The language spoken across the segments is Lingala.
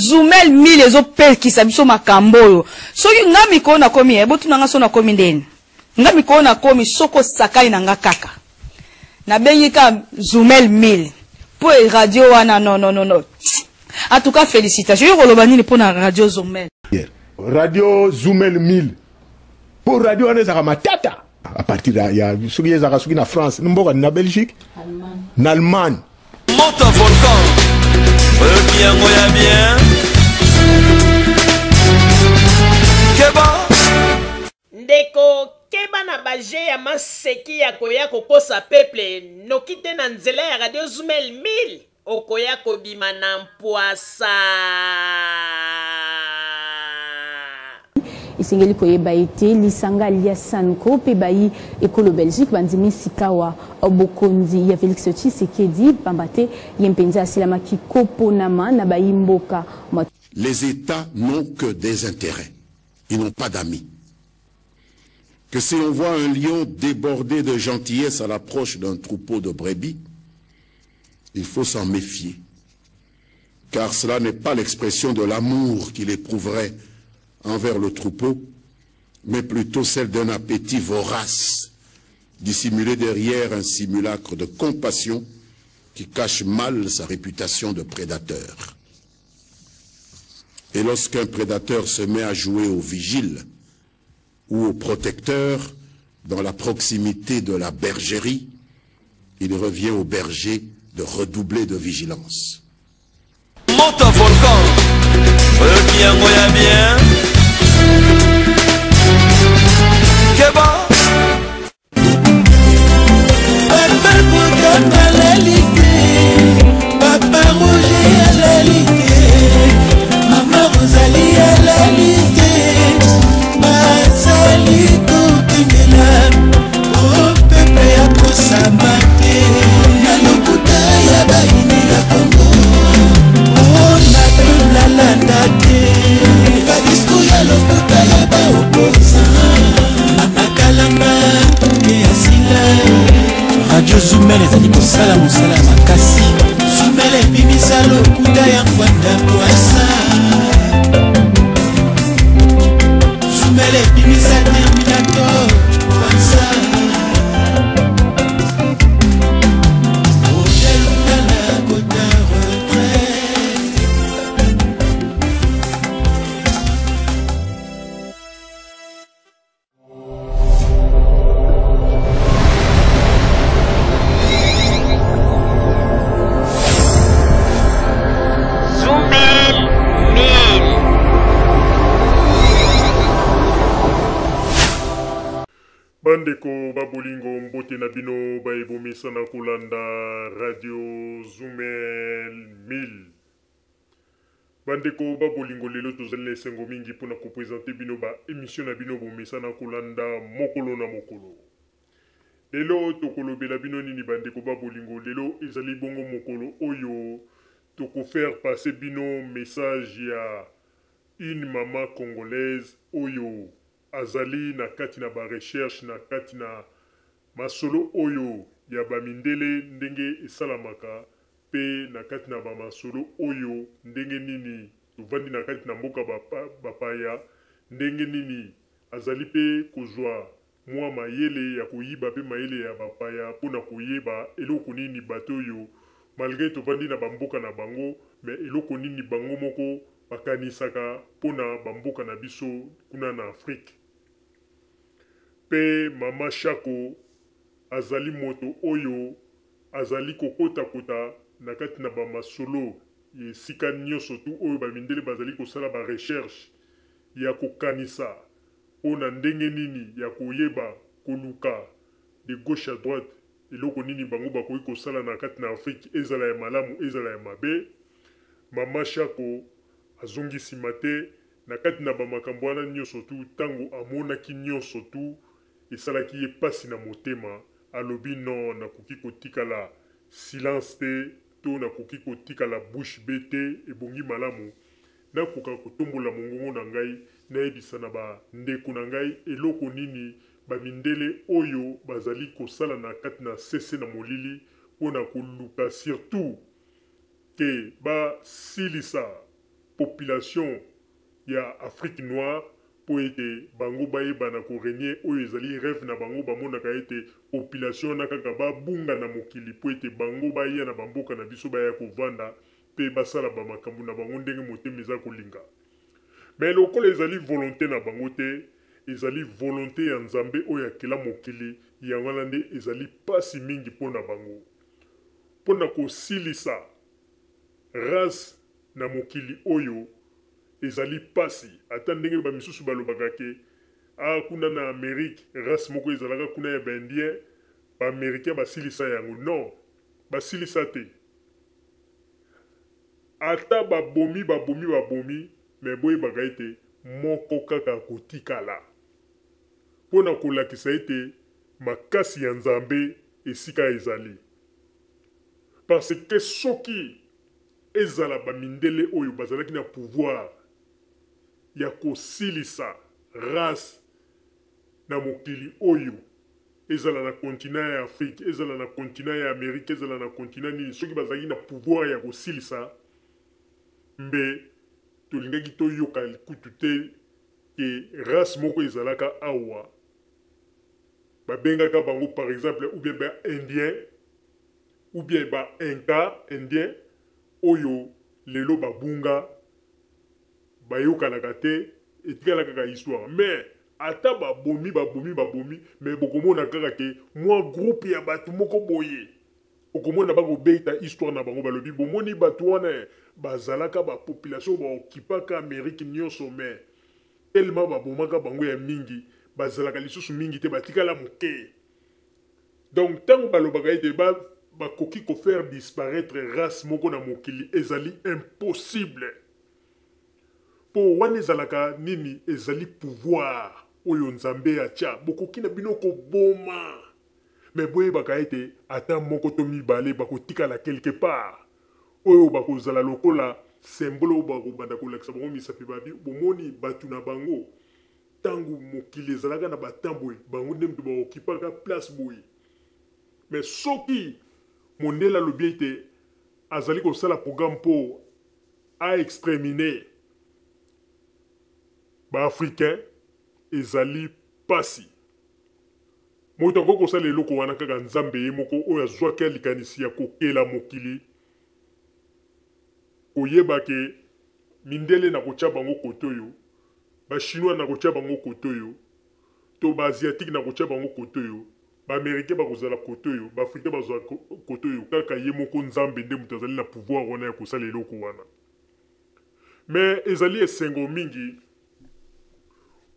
Zoumel 1000 ezope kisabiso makambo. Soki ngami ko na komi ebotu nanga so na komi ndeni. Ngami ko na komi soko sakai nanga kaka. Na bengika Zoumel 1000. Pour radio wana non. En tout cas félicitations. Yo kolobani pour na radio Zoumel. Radio Zoumel 1000. Pour radio wana za matata. À partir de ya soki za soki na France, n'imboka na Belgique, na Allemagne. Monte un volcan. Bien, bien. Keba. Ndeko keba na baje ya maseki ya koya kokosa peuple nokite na nzela ya radio Zoumel 1000 okoya kobima na mpwasa. Isengeli koyeba ete lisanga lia sanko pe bayi ekolo Belgique bandimi sikawa obokonzi ya Félix Tshisekedi pambate yempenza silamaki koponama na bayi mboka. Les États n'ont que des intérêts, ils n'ont pas d'amis. Que si on voit un lion débordé de gentillesse à l'approche d'un troupeau de brebis, il faut s'en méfier, car cela n'est pas l'expression de l'amour qu'il éprouverait envers le troupeau, mais plutôt celle d'un appétit vorace, dissimulé derrière un simulacre de compassion qui cache mal sa réputation de prédateur. Et lorsqu'un prédateur se met à jouer au vigile ou au protecteur dans la proximité de la bergerie, il revient au berger de redoubler de vigilance. Monte un volcan. Bien. Keba. Papa Bouddha à l'alité, Papa Roger à l'alité, Maman Rosalie à l'alité, Mazali Koutimela, oh peuple ya Kosamate, Nalokuta ya Baini la Congo, oh Natou la Landate, Badisco ya Lokuta ya Baoposa, Amakalamba, Radio Zoumel ezali kosala mosala makasi. Zoumel ebimisa lokuta ya ngwanda kwasa. Zoumel ebimisa terminator kwasa. Bandeko babolingo mbote na bino baebomisa na kolanda radio Zoumel 1000. Bandeko babolingo lelo tozali esengo mingi mpona kopresente bino ba émission na bino bomisa na kolanda mokolo na mokolo. Lelo tokolobela bino nini bandeko babolingo lelo ezali bongo mokolo oyo tokofaire passer bino message ya une maman congolaise oyo azali na kati na ba recherche na kati na masolo oyo ya bamindele ndenge esalamaka pe na kati na ba masolo oyo ndenge nini tovandi na kati na mboka bapaya ndenge nini azali pe kozwa mwa mayele ya koyiba pe mayele ya bapaya mpona koyeba eloko nini bato oyo malgré tovandi na bamboka na bango me eloko nini bango moko bakanisaka mpona bamboka na biso kuna na Afrique. Pe mama Shako azali moto oyo azali kokota na kati na bamasolo esika nyonso tu oyo bamindele bazali kosala ba recherche ya kokanisa mpona ndenge nini ya koyeba koluka de gauche à droite eloko nini bango bakoki kosala na kati na Afrique ezala ya malamu ezala ya mabe. Mama Shako azongisi mate na kati na bamakambo wana nyonso tu tango amonaki nyonso tu esalaki ye pasi na motema alobi non nakoki kotikala silence te to nakoki kotikala bouche bete ebongi malamu nakoka kotombola mongongo na ngai nayebisa na bandeko na ngai eloko nini bamindele oyo bazali kosala na kati na sese na molili mpona koluka surtout ke basilisa population ya Afrique noire po ete bango bayebana ko régner oyo ezali rêve na bango bamonaka ete population na kaka babunga na mokili po ete bango baya na bamboka na biso baya kovanda pe basala bamakambo na bango ndenge motema eza kolinga. Mais lokola ezali volonté na bango te, ezali volonté ya Nzambe oyo akela mokili, yango wana nde ezali pasi mingi mpona bango. Mpona kosilisa race na mokili oyo ezali pasi, ata ndenge bamisusu balobaka ke kuna na Amérique race moko ezalaka kuna ya baindien, baaméricain basilisa yango. Non, basilisa te. Ata babomi me boyebaka ete moko kaka kotikala mpona kolakisa ete makasi ya Nzambe esika ezali. Parce que soki ezala bamindele oyo bazalaki na pouvoir ya kosilisa race na mokili oyo, ezala na continent ya Afrique, ezala na continent ya Amérique, ezala na continent nini, soki bazalaki na pouvoir ya kosilisa, mbe tolingaki toyoka kutu te ke race moko ezalaka awa babengaka bango par exemple ou bien ba indien ou bien ba inca indien oyo lelo babunga bayokanaka te etikalaka kaka histoire. Mais ata babomi mais bokomona kaka ke mwa groupe ya bato moko boye okomona bakobeta histoire na bango balobi bomoni bato wana bazalaka population baokipaka Amérique nyonso, mais tellement babomaka bango ya mingi bazalaka lisusu mingi te batikala moke. Donc tango balobaka ete bakoki ko faire disparaître race moko na mokili ezali impossible. Po wana ezalaka nini, ezali pouvoir oyo Nzambe atia bokoki na bino koboma, mais boyebaka ete ata moko to mibale bakotikala quelque part oyo bakozala lokola symbole oyo bakobanda kolakisa bango misapi babi bomoni batu na bango tangu mokili ezalaka na batamboye bango nde mutu bakokipaka place boye. Mais soki mondele alobi ete azali kosala programme mpo aexterminer baafricain, ezali pasi. Moto akoki kosala eloko wana kaka Nzambe ye moko oyo azwaki likanisi ya kokela mokili, koyeba ke mindele na kotia bango kotoyo, ba chinois na kotia bango kotoyo, to ba asiatique na kotia bango kotoyo, ba américain bakozala kotoyo, ba africain bazala kotoyo, kaka ye moko Nzambe nde mutu azali na pouvoir wana ya kosala eloko wana. Mais ezali esengo mingi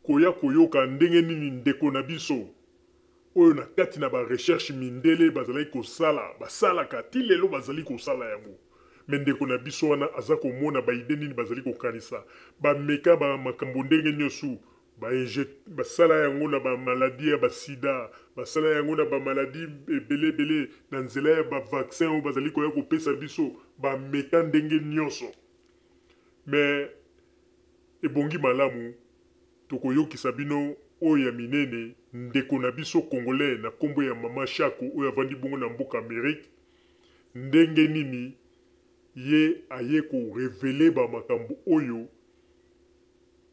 koya koyoka ndenge nini ndeko na biso oyo na kati na ba recherche mindele bazali kosala basalaka ti lelo bazali kosala yango. Mais ndeko na biso wana aza komona ba ide nini bazali kokanisa bameka bamakambo ndenge nyonso basala yango na bamaladi ya basida, basala yango na bamaladi ebele na nzela ya bavaccin oyo bazali koya kopesa biso bameka ndenge nyonso. Mais ebongi malamu tokoyokisa bino oyo ya minene ndeko na biso congolais na kombo ya mama Shako oyo avandi bongo na mboka Amérique, ndenge nini ye aye ko revele ba makambo oyo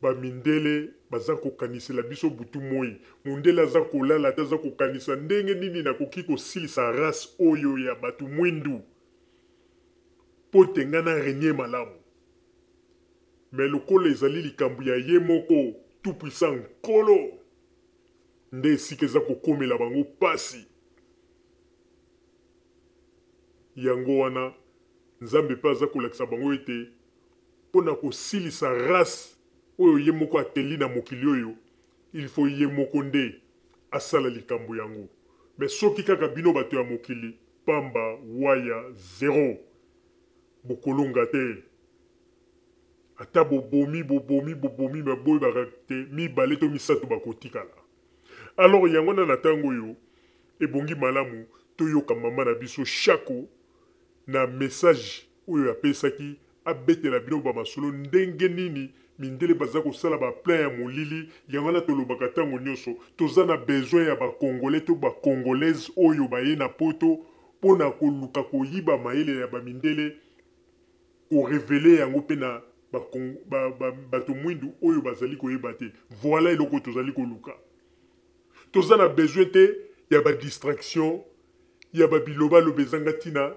ba mindele baza kokanisela biso butu moi. Mondele aza kolala ata aza kokanisa ndenge nini na koki kosilisa race oyo ya batu mwindu po tengana régner malamu. Mais lokola ezali likambo ya ye moko tout puissant kolo nde esika eza kokomela bango pasi. Yango wana Nzambe pe aza kolakisa bango ete mpona kosilisa race oyo ye moko ateli na mokili oyo, il faut ye moko nde asala likambo yango. Mais soki kaka bino bato ya mokili pamba waya zero bokolonga te, ata bobomi baboyebaka te mibale to misato bakotikala. Alors yango na tango oyo ebongi malamu toyoka mama na biso Shako na message oyo apesaki abetela bino bamasolo ndenge nini mindele baza kosala baplan ya molili. Yango na tolobaka tango nyonso toza na besoin ya bakongolais to bakongolaise oyo baye na poto mpona koluka koyiba mayele ya bamindele korevele yango mpe na bato mwindu oyo bazali koyeba te. Voilà eloko tozali koluka. Toza na besoin te ya ba distraction, ya ba biloba lobezanga tina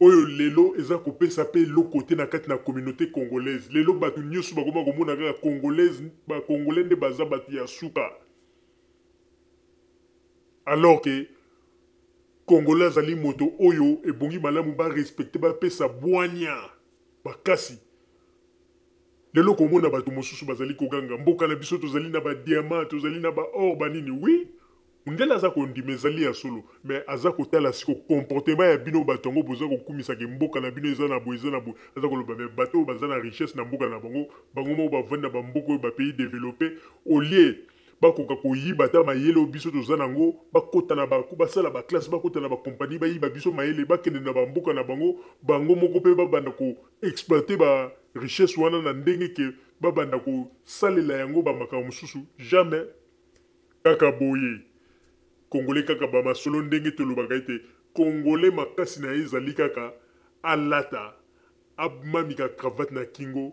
oyo lelo eza kopesa pe eloko te na kati na communauté congolaise. Lelo bato nyonso bakoma komona kaka congolaise, ba congolais nde baza bato ya suka. Alors que congolais azali moto oyo ebongi malamu ba respecter ba pesa bwanya bakasi. Lelo komona bato mosusu bazali koganga mboka na biso tozali na ba diamant, tozali na ba or banini. Oui, ndela aza kondima ezali ya solo, mais aza kotala siko comportement ya bino bato yango boza kokumisa ke mboka na bino eza na bo aza koloba me bato baza na richesse na mboka na bango mo bavandi na bamboka oyo bapays développé au lieu bakoka koyiba ta mayele oyo biso toza nango bakota na basala baklasse bakota na bakompagnie bayiba biso mayele bakende na bamboka na bango moko mpe babanda koexploite ba richesse wana na ndenge ke babanda kosalela yango bamakambo mosusu. Jamais. Kaka boye Congolais kaka bamasolo ndenge tolobaka ete Congolais makasi na ye ezali kaka alata amamika cravate na kingo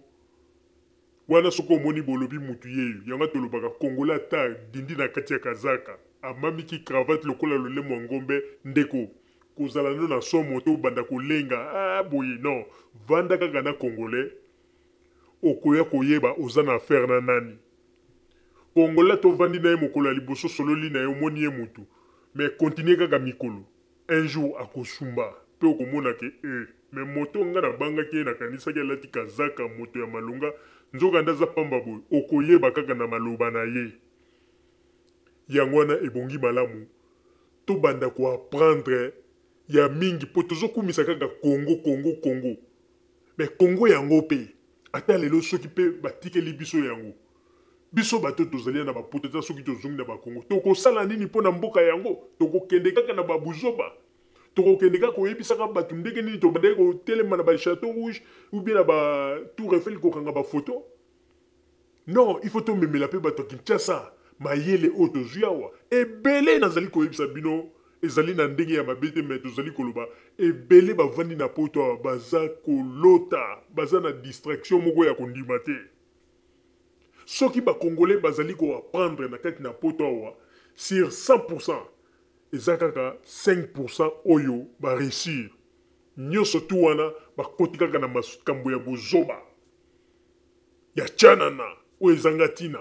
wana soko omoni bolobi mutu yeyo yanga tolobaka Congolais ata dindi na kati ya kazaka amamiki cravate lokola lolemo ya ngombe ndeko kozala no na somo to banda kolenga boye non vanda kaka na Congolais okoya koyeba oza na affaire na nani. Congolais to vandi na ye mokolo ya liboso sololi na ye omoni ye mutu mais continue kaka mikolo un jour akosumba pe okomona ke mais moto nga na bangaki ye nakanisaki alati kazaka moto ya malonga nzoka nda aza pamba boye okoyeba kaka na maloba na ye. Yango wana ebongi malamu tobanda koapprendre ya mingi po tozokumisa kaka Congo mais Congo yango pe ata lelo soki pe batikeli biso yango biso bato tozali na bapoto soki tozongi na bakongo tokosala nini mpo na mboka yango tokokende kaka na babuzoba tokokende kaka koyebisaka bato ndenge nini tobandaki kotelema na bachateau rouge ou bien na batour Eiffel kokanga bafoto. Non, il faut tomemela mpe bato ya Kinshasa mayele oyo tozwi awa ebele nazali koyebisa bino ezali na ndenge ya mabe te me tozali koloba ebele bavandi na poto awa baza kolota baza na distraction moko ya kondima te. Soki ba Congolais bazali koapprendre na kati na poto awa sur 100% eza kaka 5% oyo ba réussir nyonso tu wana bakoti kaka na makambo ya bozoba ya chanana oyo ezanga ntina.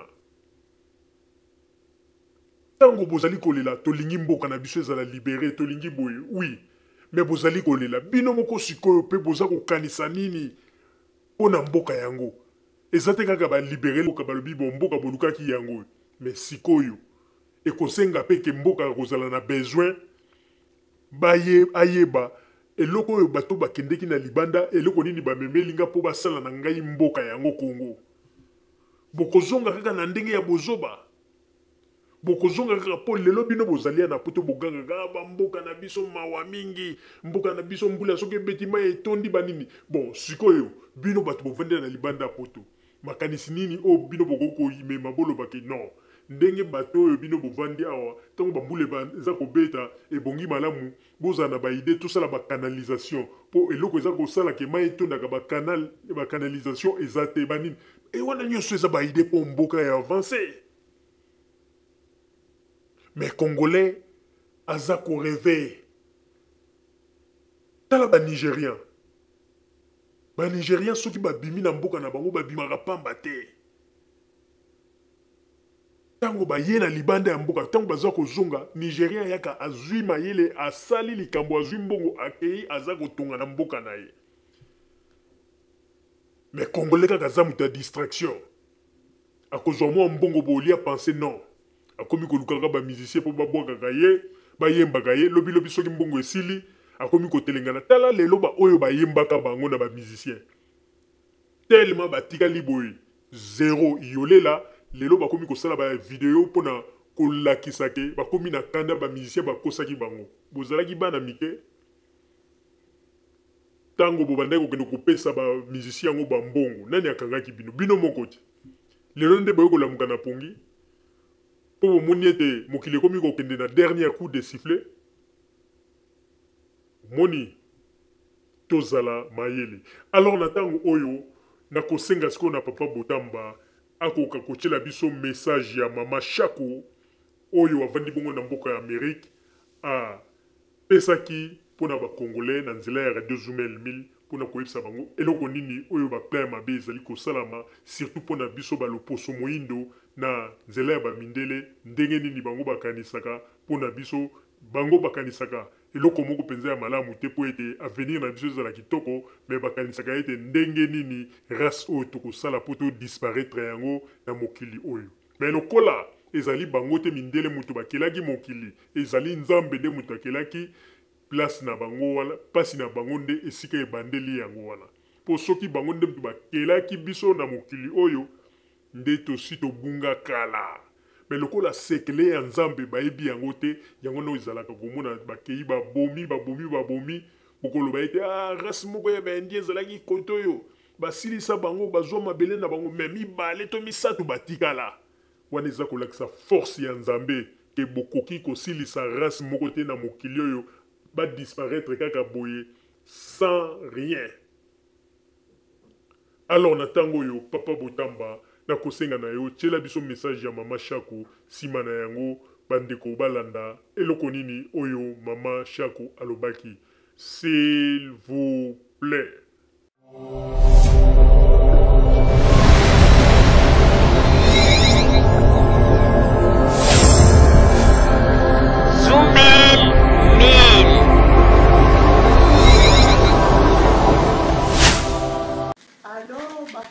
Tango bozali kolela tolingi mboka na biso ezala libéré tolingi boye oui mais bozali kolela bino moko sikoyo pe boza kokanisa nini mpona mboka yango eza te kaka balibere mboka balobi bomboka bolukaki yango mais sikoyo ekosenga mpe ke mboka kozala na besoin ayeba eloko oyo bato bakendeki na libanda eloko nini bamemelinga mpo basala na ngai mboka yango Congo. Bokozonga kaka na ndenge ya bozoba bokozonga kaka po lelo bino bozalia na poto boganga kaka bamboka na biso mawa mingi mboka na biso mbula soki betima etondi banini. Bon sikoyo bino bato bovandela na libanda poto makanisi nini o bino bokoko imema bolobaki non ndenge bato oyo bino bovandi awa ntango bambula eza kobeta ebongi malamu bozala na baide tosala bacanalisation mpo eloko eza kosala ke mai etondaka bacanalisation eza te banini wana nyonso eza baide mpo mboka ya avance. Mais Congolais aza koreve tala banigérien banigérien soki babimi na mboka na bango babimaka pamba te tango baye na libanda ya mboka tango baza kozonga nigérien yaka azwi mayele asali likambo azwi mbongo akei aza kotonga na mboka na ye. Mais Congolais kaka aza moto ya distraction akozwa mwa mbongo bolia penser non akomi kolukaka bamusicien mpo babwakaka ye bayembaka ye lobilobi soki mbongo esili akomi kotelengana tala lelo baoyo bayembaka bango na bamusicien tellement batikali boye zero yolela lelo bakomi kosala bavideo mpona kolakisa ke bakomi na kanda bamusicien bakosaki bango. Bozalaki bana mike tango bobandaki kokende kopesa bamusicien yango bambongo nani akangaki bino moko te lelo nde boye kolamuka na pongi po bomoni ete mokili ekomi kokende na dernier coup de sifflet moni tozala mayele. Alors na tango oyo na kosenga siko na papa Botamba akoka kotiela biso message ya mama Shako oyo avandi bongo na mboka ya Amerique a pesaki pona ba Congolais na nzela ya Radio Zumel 1000 pona koyebisa bango eloko nini oyo ba plan mabe ezali kosalama surtout pona biso baloposo moyindo na nzela ya bamindele ndenge nini bango bakanisaka pona biso bango bakanisaka eloko moko penza ya malamu te po ete avenir na biso ezala kitoko me bakanisaka ete ndenge nini race oyo tokosala po to disparaître yango na mokili oyo me lokola ezali bango te mindele mutu bakelaki mokili ezali nzambe nde mutu akelaki place na bango wana pasi na bango nde esika ebandeli yango wana po soki bango nde mutu bakelaki biso na mokili oyo nde tosi tobunga kala me lokola sekele ya nzambe bayebi yango te yango nde ezalaka komona bakei babomi bokoloba ete race moko ya baindie ezalaki koto oyo basilisa bango bazwa mabele na bango me mibale to misato batikala wana eza kolakisa force ya nzambe ke bokoki kosilisa race moko te na mokili oyo badisparaître kaka boye sans rien. Alors na ntango oyo papa Botamba na kosenga na yo tiela biso message ya mama Shako sima na yango bandeko balanda eloko nini oyo mama Shako alobaki s'il vous plaît.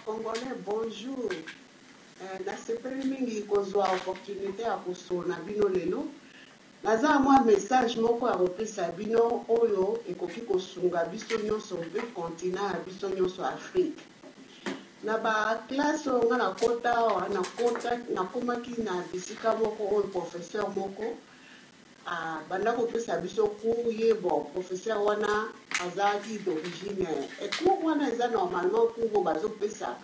Congolais, bonjour. Nasepeli mingi kozwa opportunité ya kosona bino lelo. Naza mwa message moko ya kopesa bino oyo ekoki kosunga biso nyonso mpe continent ya biso nyonso Afrique. Na ba classe nga nakomaki na bisika moko oyo professeur moko banda kopesa biso cours ye bon professeur wana azalaki d'origine cours wana eza normalement cours bazopesa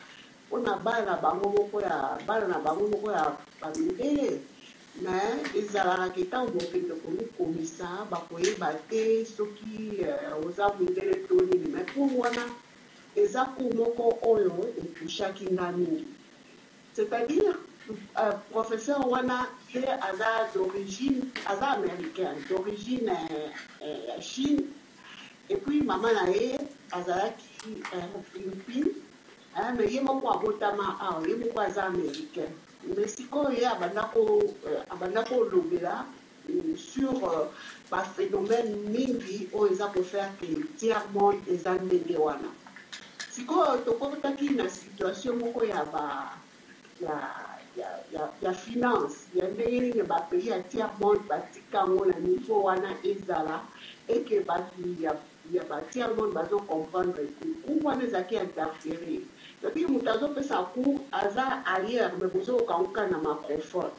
mpona bana na bango moko ya bamindele mais ezalaka ntango bokende komikomisa bakoyeba te soki oza mindele to nini mais cours wana eza cours moko oyo etushaki nga mingi c'est-à-dire professeur wana ye aza d'origine aza américain d'origine Chine et puis maman na ye azalaki Philippines mais ye moko abotama awa ye moko aza américain mais sikoyo ye abanda kolobela sur baphénomène mingi oyo eza kofaire ke tiers monde eza ndenge wana sikoyo tokotaki na situation moko ya finance ya ndenge nini bapays ya tiers monde batika yango na niveau wana ezala eke bato ya batiers monde bazocomprendre cours wana ezalaki interférer soki moto azopesa cours aza arrière me bozokokanguka na macrophone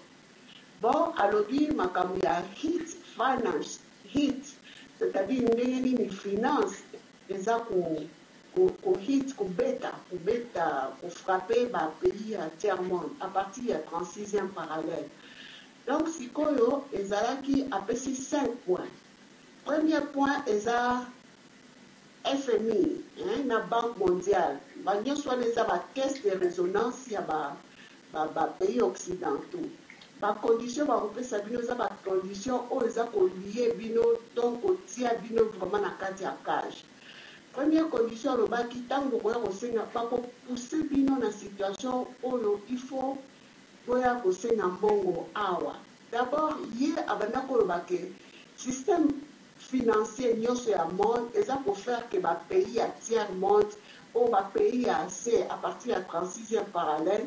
bon alobi makambo ya hit finance hit c'est-à-dire ndenge nini finance eza hit kubeta kufrape bapays ya tiers monde à partir ya 36e parallèle. Donc sikoyo ezalaki apesi 5 points. Premier point eza FMI na Banque mondiale banyonso wana eza bacaisse de résonance ya bapays occidentaux. Bacondition bakopesa bino eza bacondition oyo eza kolie bino donc kotia bino vraiment na kati ya cage. Première condition alobaki ntango boya kosenga bakopousse bino na situation oyo il faut boya kosenga mbongo awa. D'abord ye abanda koloba ke système financier nyonso ya monde eza kofaire ke bapays ya tiers monde oyo bapays ya AC à partir ya 36e parallèle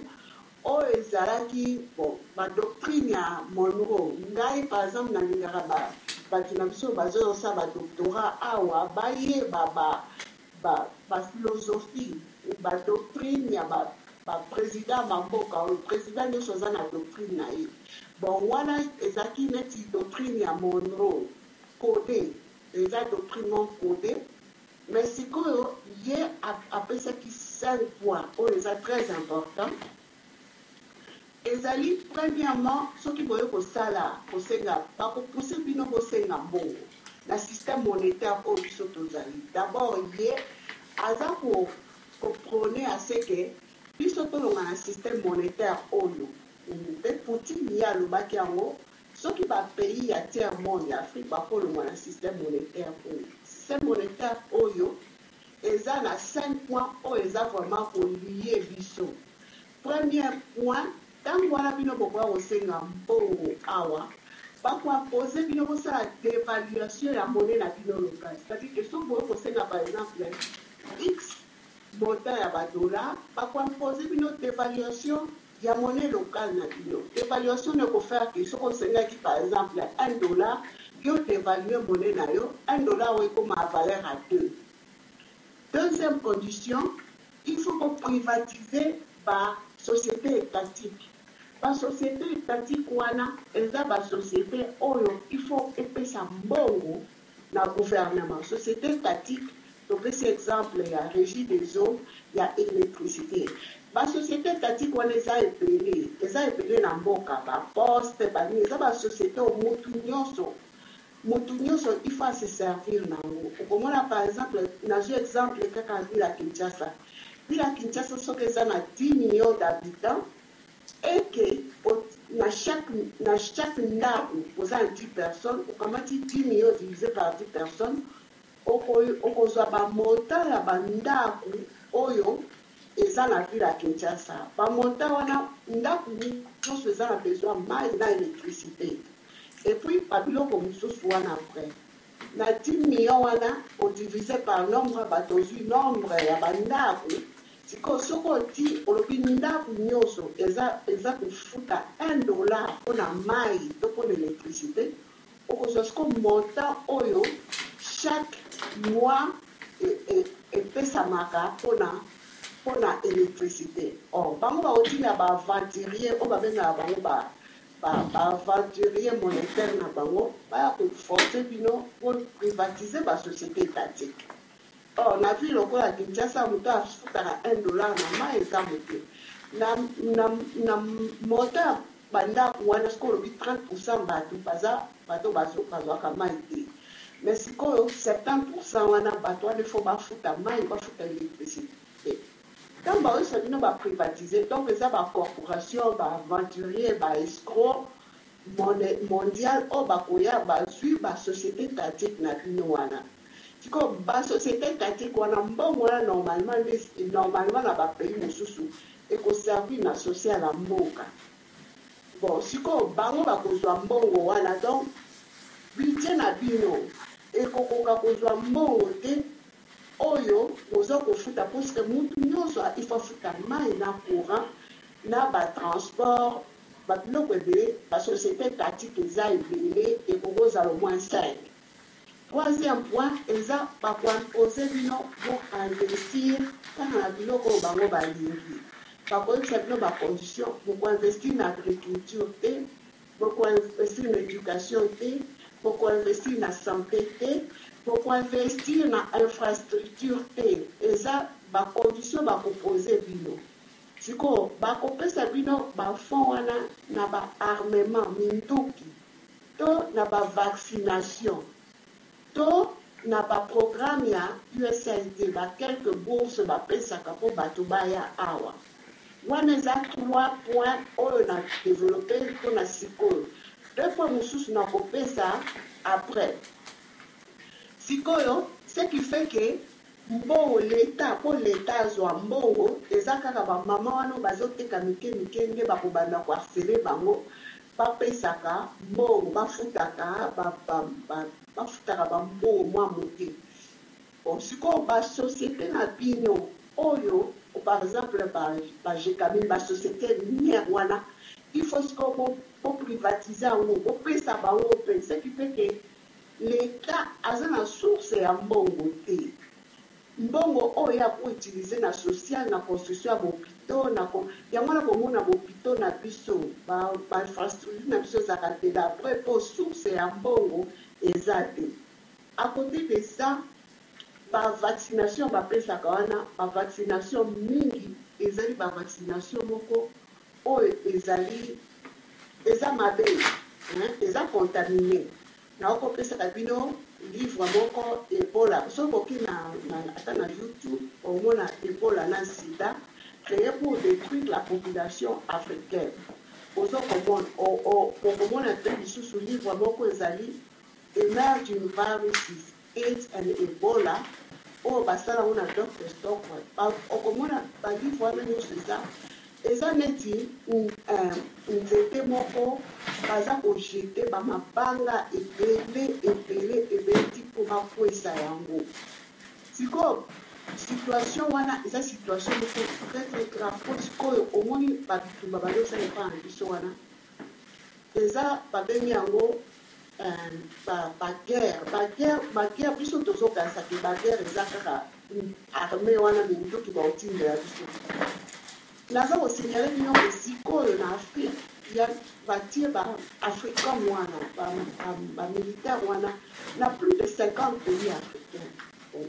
oyo ezalaki bon badoctrine ya Monroe. Ngai par exemple nalingaka bato na biso bazosala badoctorat awa bayeba baphilosophie badoctrine ya baprésident bamboka oyo président nyonso aza na doctrine na ye bon wana ezalaki neti doctrine ya Monroe codé eza doctrine non codé mais sikoyo ye apesaki 5 points oyo eza très important. Ezali premièrement soki boye kosala kosenga bakopousse bino kosenga mbongo na système monétaire oyo biso tozali. D'abord ye aza prôner à ce que biso tolonga na système monétaire oyo mpe Poutine ya alobaki yango soki bapays ya tiers monde ya Afrique bakolonga na système monétaire oyo. Système monétaire oyo eza na 5 points oyo eza vraiment kolie biso. Premier point, ntango wana bino bokoya kosenga mbongo awa bakoapose bino kosala dévaluation ya monnaie na bino local. C'est-à-dire que soki boyo kosenga par exemple x montant ya badollar bakoapose bino dévaluation ya monnaie locale na bino. Dévaluation ne kofaire que soki osengaki par exemple $1 yo dévaluer monnaie na yo $1 oyo ekoma a valeur à 2. Deuxième condition, il faut qu'on privatise la société étatique. La société étatique, elle a la société oyo, il faut épais sa mbongo na gouvernement. Société étatique, donc c'est exemple, il y a régie des eaux, il y a électricité. La société étatique, on les a épelés dans mboka, la poste, la société au Motunyoso. Motunyoso, il faut se servir nango. Comme on a par exemple, dans un exemple, kaka ville à Kinshasa. Ville à Kinshasa, ce que ça a 10 millions d'habitants et que dans chaque ndako, vous avez 10 personnes, on commence 10 millions divisé par 10 personnes, on a un montant à bandako, oyo, et ça la ville à Kinshasa. Par montant, on a ndako, nous avons besoin de l'électricité. Et puis, Babylon comme sous après. Na 10 millions, on divise par nombre, nombre, si on dit, on a $1 pour la maille, pour l'électricité, on a montant oyo chaque mois et fait sa marque pour l'électricité. Or, on va aussi aventurier, on va venir aventurier monétaire na bango ba forcer bino pour privatiser la société étatique. Or on a vu le quoi à Kinshasa muta afutaka $1 na ma eza mote na mota banda wana skolo bi 30% bato bazwaka mai te, mais sikoyo 70% wana bato wana faut bafuta mai bafuta électricité. Quand on va privatiser, donc les corporations, aventuriers, escrocs mondial, suivre la société étatique. Si la société étatique, normalement, dans le pays, et qu'on servir la sociale à Mboka. Bon, si on va mbongo wana donc, budget na bino, et qu'on va mbongo te, oyo oza kofuta parce que mutu nyonso il faut futa mai na courant na ba transport ba biloko ebele ba société étatique eza ebele et kokoza au moins 5. Troisième point eza bakoimpose bino pour investir kaka na biloko bango balingi bakoyebisa bino bacondition bokoinvestir na agriculture te, bokoinvestir na éducation te, bokoinvestir na santé te, pour investir dans l'infrastructure et ça, les conditions sont posées. Si on a bino fonds na armement, na vaccination, na programme ya USAID, quelques bourses pour batubaya awa. On a 3 points on a développé pour la psychologie. 2 points nous na ça après. Ce qui fait que mbongo l'État, pour l'État azwa mbongo, eza kaka ba mama wana bazoteka mike nge bakobanda ko harceler bango, bapesaka mbongo, bafutaka ba mbongo mwa moke. Bon, sikoyo ba société na bino oyo, par exemple ba Jekabine, ba société minière wana, il faut sikoyo pour privatiser yango, bopesa bango pe, ce qui fait que l'État a une source ya mbongo te. Mbongo oya pour utiliser na social na construction ya hôpitaux na yango na komona hôpitaux na biso ba infrastructure na biso za kate d'après pour source ya mbongo ezate. À côté de ça, ba vaccination ba pesa kawana, ba vaccination mingi ezali ba vaccination moko oyo ezali eza mabe, eza contaminé. naokopesaka bino livre moko Ebola soki oki ata na YouTube omona Ebola na sida créé pour détruire la population africaine. Okomona pe lisusu livre moko ezali Emerging Viruses, AIDS and Ebola oyo basala ngo na Dr. Stockwell. Okomona balivre wana nyonso eza neti nzete moko baza kojete bamabanga ebele ti mpo bakwesa yango. Sikoyo situation wana eza situation moko très grave po sikoyo omoni babitumba bazosala epa na biso wana eza babengi yango baguerre biso tozokasa ke baguerre eza kaka arme wana minduki baotindela biso. Naza kosignale bino ke sikoyo na Afrique batie baafricain wana bamilitaire wana na plus de 50 pays africains.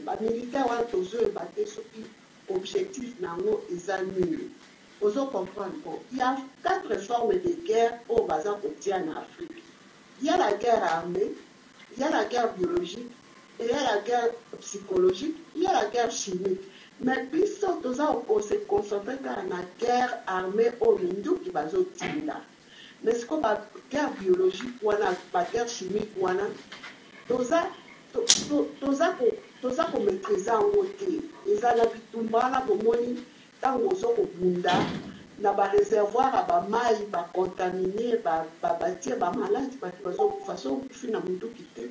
Bamilitaire wana tozoyeba te soki objectif nango eza nini. Ozo comprendre bon, il y a 4 formes de guerre oyo baza kotia na Afrique. Il y a la guerre armée, il y a la guerre biologique, et il y a la guerre psychologique, il y a la guerre chimique. Mais biso toza se concentrer kaka na guerre armée oyo minduki bazotinda. Mais siko baguerre biologique wana baguerre chimique wana toza komaîtrise yango te. Eza na bitumba wana bomoni ntango ozokobunda na bareservoir ya bamai bacontamine batie bamaladi bato bazokufa so okufi na munduki te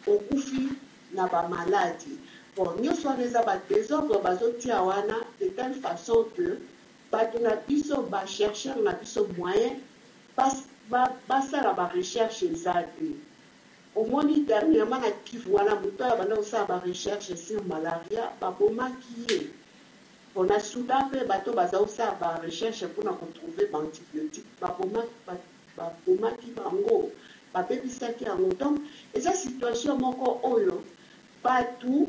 okufi na bamaladi. Bon, nyonso wana eza badésordre bazotia wana de telle façon que bato na biso bachercheur na biso moyen basala barecherche eza te. Omoni dernièrement na Kivu wana moto oyo banda kosala barecherche sur malaria babomaki ye. On a Soudan pe bato baza kosala barecherche mpona kotrouve baantibiotique babomaki bango babebisaki yango. Donc eza situation moko oyo bato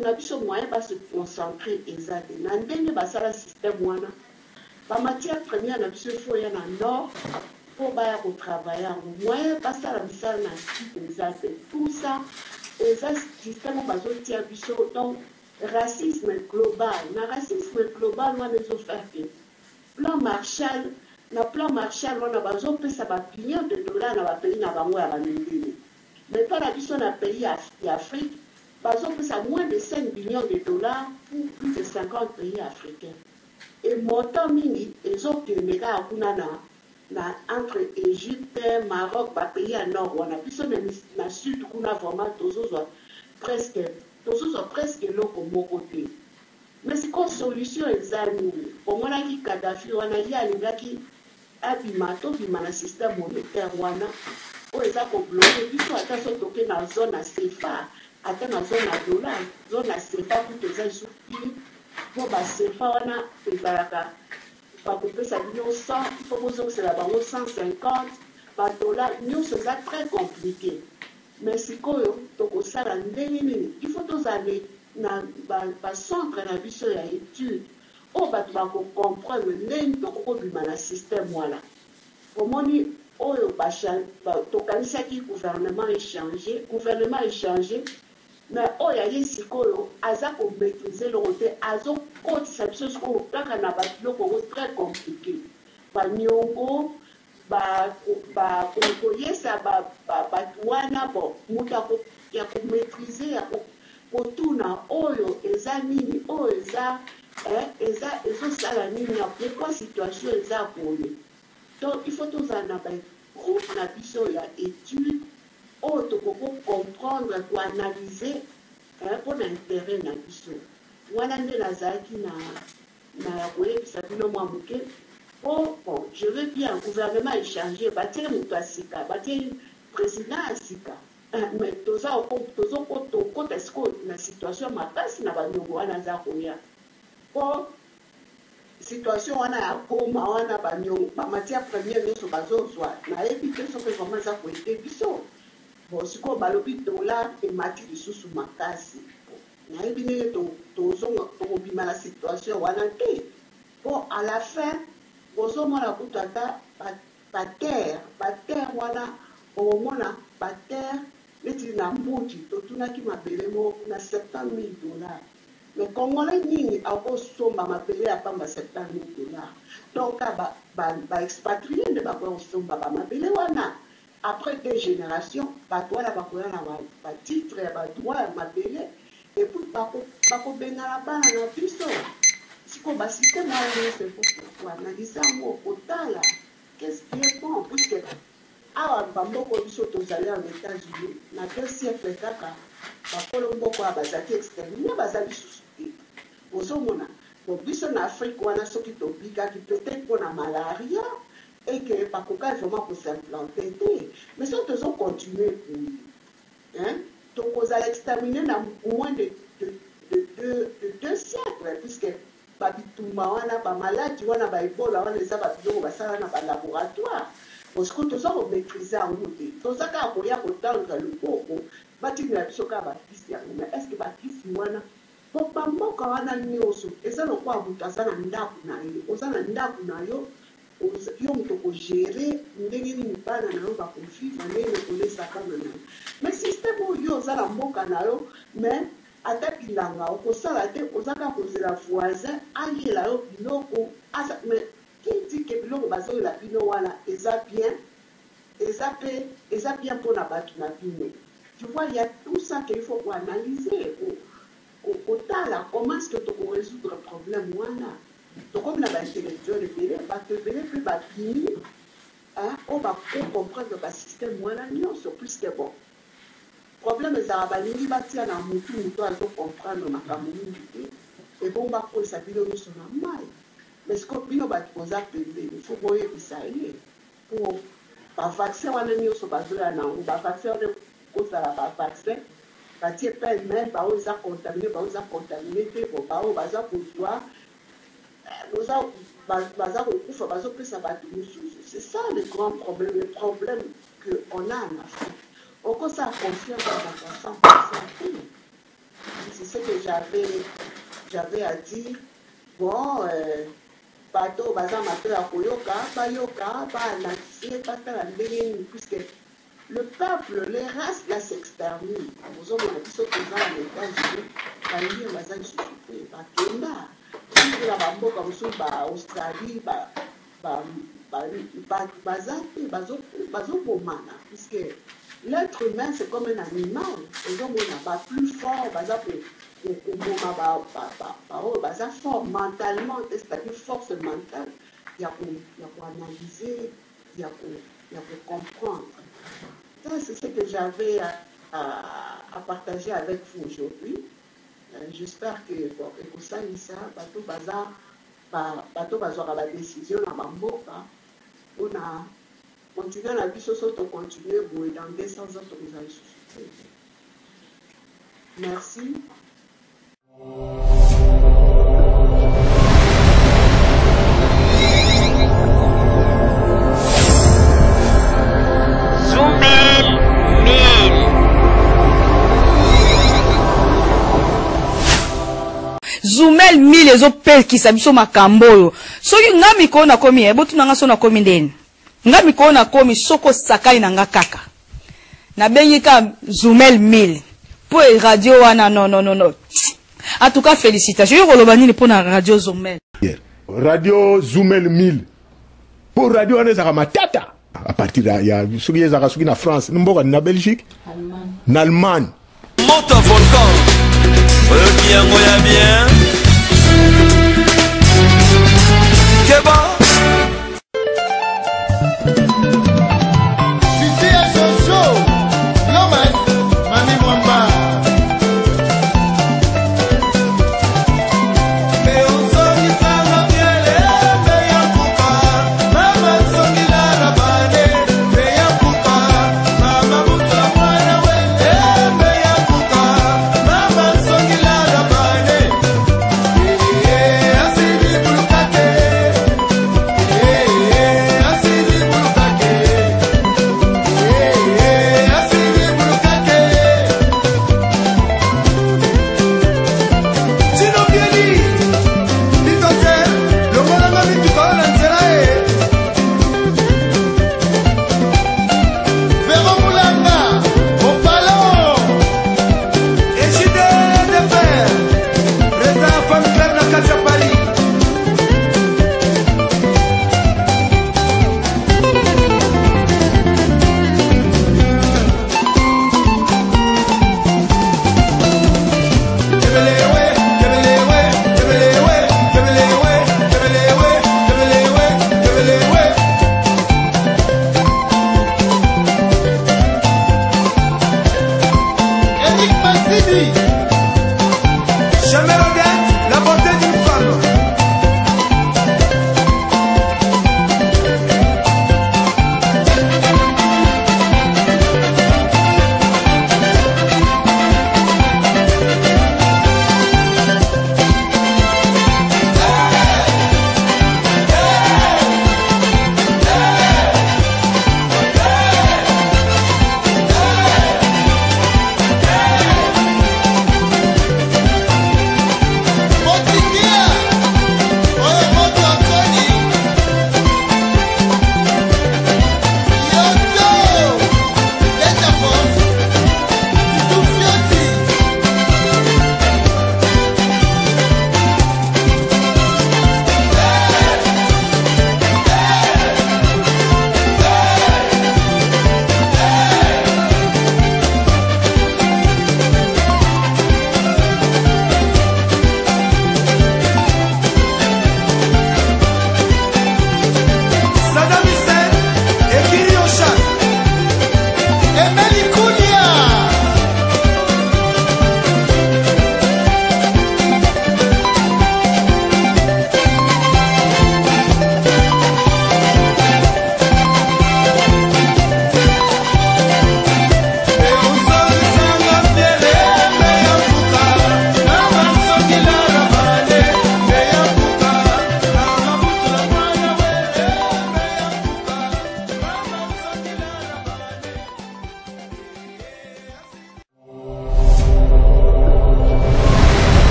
na biso moyen base concentrer eza te na ndenge basala système wana bamatière première na biso efo ya na nord mpo baya kotravaille yango moyen basala misala na site eza te. Tout ça eza système bazotia biso. Donc racisme global na racisme global wana ezofaire ke plan Marshall wana bazopesa bapillion de dollars na bapays na bango ya bamindele. Mais mpa na biso na pays ya Afrique bazopesa moins de 5 billions de dollars pour plus de 50 pays africains. Et montant mingi ezokende kaka kuna na entre Égypte, Maroc, bapays ya nord wana biso na sud kuna vraiment tozozwa presque eloko moko te. Mais siko solution eza nini? Omonaki Kadhafi wana ye alingaki tobima na système monétaire wana oyo eza kobloke biso ata so toke na zone ya CFA ata na zone ya dollar zone ya CFA kutu eza esukili po baCFA wana ezalaka bakopesa bino 100 mpo bozokisela bango 150 badolar nyonso eza très compliqué. Mais sikoyo tokosala ndenge nini il faut tozala na bacentre na biso ya étude oyo bato bakocomprendre ndenge tokokobima na système wana. Omoni oyo tokanisaki gouvernement échangé mais oyo aye sikoyo aza komaîtrise loko te azokotisa biso sikoyo kaka na babiloko yango très compliqué banyongo koyesa bato wana bon moto ya komaîtrise ya kotuna oyo eza nini oyo ezosala nini ya pourquoi situation eza boye. Donc il faut tozala na bagroupe na biso ya étude oyo tokoko comprendre koanalyse mpona intérêt na biso wana nde nazalaki na koyebisa bino mwa moke. Oh, bon, je veux bien, le gouvernement échanger, bâtir mon sika, bâtir président à sika. Mais tout ça, est-ce que la situation m'a passé na banyogo wana za koya. Oh, situation wana ya koma wana banyogo, ba matière première nyonso bazozwa. Na éviter ce que vraiment za koete biso. Bon, siko balobi dollar et mati lisusu makasi. Na éviter tokobima la situation wana te. Bon, à la fin bozomona kutu ata baterre wana omona baterre neti na mbuti totunaki mabele moko na 70 000 $. Mais Congolais nini akosomba mabele ya pamba 70 000 $. Donc ba expatrié de bakosomba ba mabele wana. Après 2 générations, batwala bakoya na ba titre ya ba droit ya mabele et puis bakobenga la bana na biso. Siko ba système wana c'est pour analyser mo otala. Qu'est-ce qui est bon puisque awa bamboko biso tozali en États-Unis na 2 siècles kaka bakolo mboko abazaki exterminé bazali susuki. Ozomona bon biso na Afrique wana soki tobikaki peut-être pour la malaria et que bakoka vraiment pour s'implanter. Mais si on continue pour hein, donc on a exterminé dans moins de 2 siècles puisque babitumba wana ba maladie wana ba Ebola wana les ababilo basala na ba laboratoire. Parce que tout ça on maîtriser en route. Tout ça ka koya kotanga le koko batinga biso ka ba kisi ya mais est-ce que ba kisi wana pour pas moko wana nyoso eza lokwa mutazana ndaku na yo ozana ndaku na yo yo mutoko gérer ndenge ni bana na yo ba konfivre ndenge kolesaka na yo mais système yo ozala mboka na yo mais ata bilanga okosala te ozaka kozela voisin ayela yo biloko asa mais qui dit que biloko bazoyela bino wana eza bien pour na bato na bino. Tu vois, il y a tout ça qu'il faut analyser otala comment est-ce que tu peux résoudre le problème wana. Donc comme la intellectuel belé ba te belé puis ba fini hein on va comprendre le système wana nyonso puisque bon problème za ba lingi batia na mutu azo comprendre makambo mingi et bon ba ko sa bino nyonso na mai mais ce que bino ba posa pele il faut boyer bisaye pour ba vaccin wana nyonso bazoya na ba vaccin wana ko sala ba vaccin batie pelle même ba oza contaminé te bon ba o baza pouvoir c'est ça le grand problème, le problème qu'on a en Afrique. On commence à confier dans la façon. C'est ce que j'avais à dire. Bon, bateau, bazar, mato, ya koyoka, bayoka, analyser, puisque le peuple, les races, là, s'exterminent. Vous avez dit ce que vous avez dit, vous avez dit, la bamboka musu ba Australie bazobomana puisque l'être humain c'est comme un animal ezomona ba plus fort baza baza fort mentalement c'est-à-dire force mentale ya ko analyser ya ko comprendre. Ça c'est ce que j'avais à partager avec vous aujourd'hui. J'espère que bon, et ça, bateau bazar la décision à Bamboka, on a continué la vie sur continuer dans 200 ans nous allons susciter. Merci. Zoumel 1000 ezopelkisa biso makambo oyo soki nga mikolo na komi botu nanga so na komi ndeni nga mikolo na komi soko sakai na nga kaka na bengi ka Zoumel 1000 po radio wana non en tout cas félicitations yo koloba nini po na radio Zoumel Radio-Zoumel 1000 pour radio wana ezaka matata à partir ya soki ezaka soki na France mboka na Belgique na Allemagne Monte volcan bien moya bien Keba Sisi ya Soso Lomas Mami Mwamba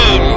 000.